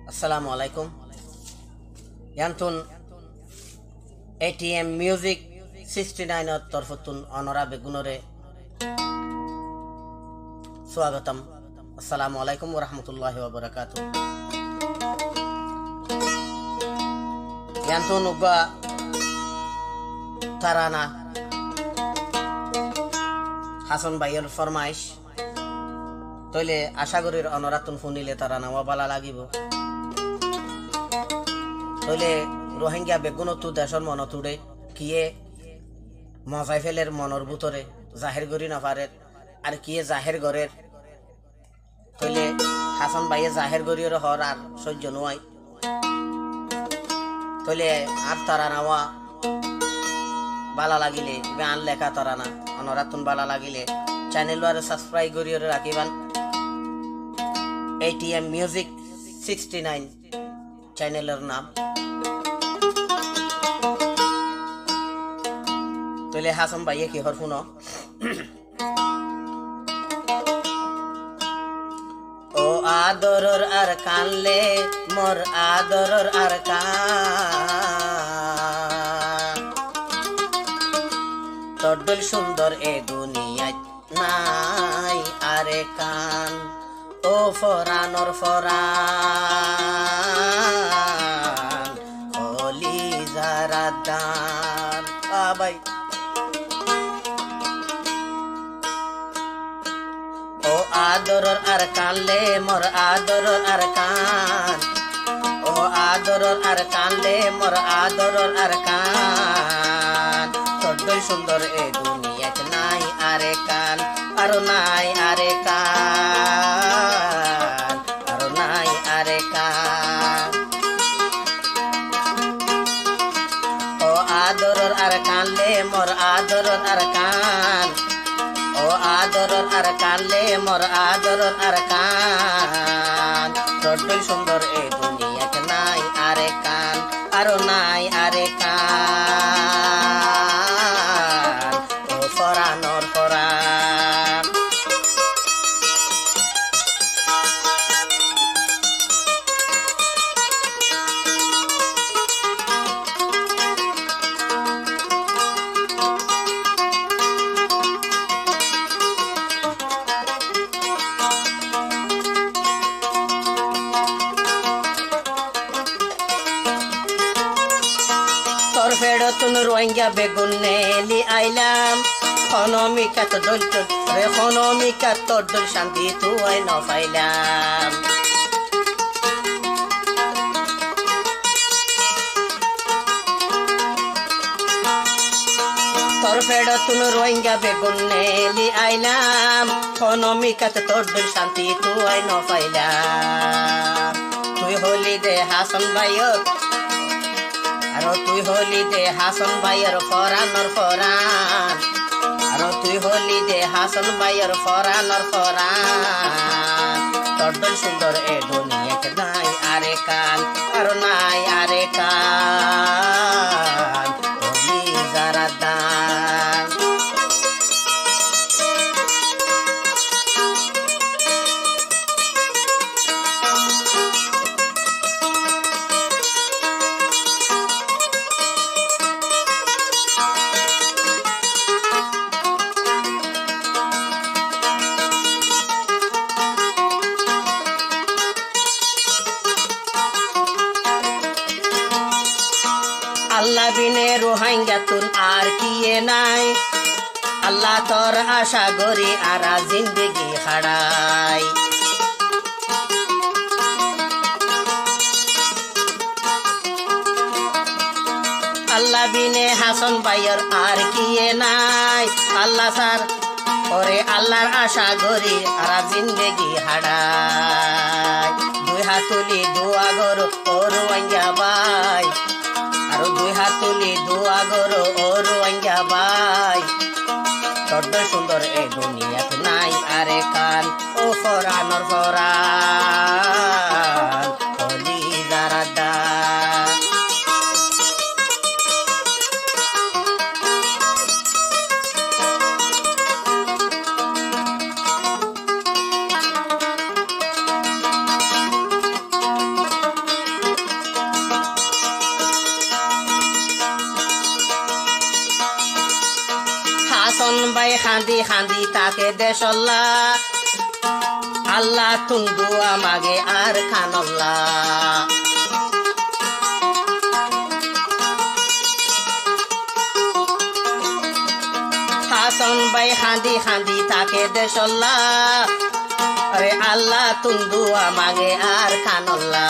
Assalamu alaikum. Yantun ATM Music 69 or Torfutun Honora Begunore Swagatam. Assalamu alaikum wa rahmatullahi wa barakatuh. Yantun Uba Tarana Hasan Bayer Formaish Tole Ashagurir Honoratun Funile Tarana Wabala Lagibo Tole Rohingya Begunotu Dashon Monotude Kie Mozaifeler Monorbutore Zahir Gorina Faret আর কিয়ে জাহের গরের তইলে হাসান ভাইয়ে জাহের গরির হর আর সহ্য নয় তইলে আর তারা নাওয়া বালা লাগিলে গান লেখা তারা না অনরাতুন বালা লাগিলে চ্যানেল আর সাবস্ক্রাইব করিয়ে রাখিবান ATM Music 69 চ্যানেলের নাম তইলে হাসান ভাইয়ে কি হর শুনো আদরর আর কানলে মোর আদরর আর কান তডল সুন্দর এ দুনিয়ায় নাই আরে কান ও ফরানর ফরান হলি যারা দান বাবাই আদরর আর কানলে মোর আদরর আর কান ও আদরর আর কানলে মোর আদরর আর কান তড্ডই সুন্দর এ দুনিয়াত নাই আরে কান আর নাই আরে কান আর নাই আরে কান ও আদরর আর কানলে মোর আদরর আর কান ও আদরর আর কানলে মোর আদরর আর কান তড্ডই সুন্দর এ দুনিয়াত নাই আরে কান আর নাই আরে কান ও ফরানর ফরান ফেরতুন রোহিঙ্গা বেগুন নেলি আইলাম খনমিকা তো দল রে খনমিকা তোর দল শান্তি তুই ন পাইলাম তোর ফেরতুন রোহিঙ্গা বেগুন নেলি আইলাম খনমিকা তো তোর দল শান্তি তুই ন পাইলাম তুই হলি দে হাসান ভাইয়ত আরো তুই হলি দে হাসান ভাইয়ের ফরানর ফরান আরো তুই হলি দে হাসান ভাইয়ের ফরানর ফরান তড্ডল সুন্দর এ দুনিয়াত নাই আরে কান আর নাই আরে কান হলি যারা দান আল্লাহ বিনে রোহিঙ্গা তুন আর কিয়ে নাই আল্লাহ তোর আশা গরি আর জিন্দগি হারাই আল্লাহ বিনে হাসান ভাইয়ের আর কিয়ে নাই আল্লাহ স্যার ওরে আল্লাহর আশা গরি আর জিন্দগি হারাই দুই হাত তুলি দোয়া গরো ও রোহিঙ্গা ভাই আর দুই হাত তুলি দোয়া গরো ও রোহিঙ্গা ভাই তড্ড সুন্দর এ দুনিয়াত নাই আরে কান ও ফরানর ফরান হলি যারা দান খান্দি তাকে দেশল্লা আল্লাহ তুন্দুয়া মাগে আর খানল্লা হাসন ভাই খান্দি খান্দি তাকে দেশল্লা আরে আল্লাহ তুন্দুয়া মাগে আর খানল্লা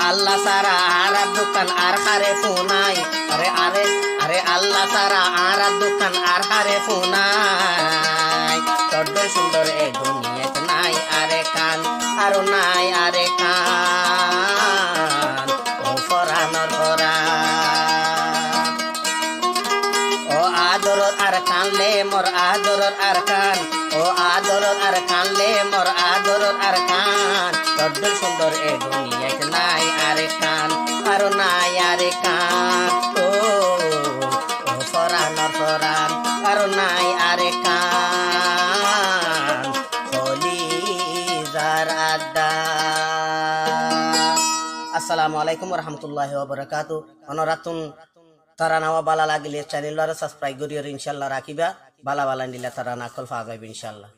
আল্লাহ সারা আর দোকান আর হারে ফোনাই আরে আরে আরে আল্লাহ সারা আর দোকান আর হারে ফোনাই বড্ড সুন্দর এ দুনিয়াতে নাই আরে কান আর নাই আরে কান ও ফরানর ফরান ও আদরর আর কানলে মোর আদরর আর কান ও আদরর আর কানলে মোর আদরর আর কান বড্ড সুন্দর এ দুনিয়াতে নাই আরে কান আর নাই আরে কান ও ফরানর ফরান আর নাই আরে কান কলিজার আড্ডা। আসসালামু আলাইকুম ওয়া রাহমাতুল্লাহি ওয়া বারাকাতুহু। অনরাতুন তারা নাওয়া বালা লাগিলে চ্যানেল সাবস্ক্রাইব করিও ইনশাআল্লাহ রাখিবা বালা বালা নিলে তারা নাকল পাওয়া যাবে ইনশাআল্লাহ।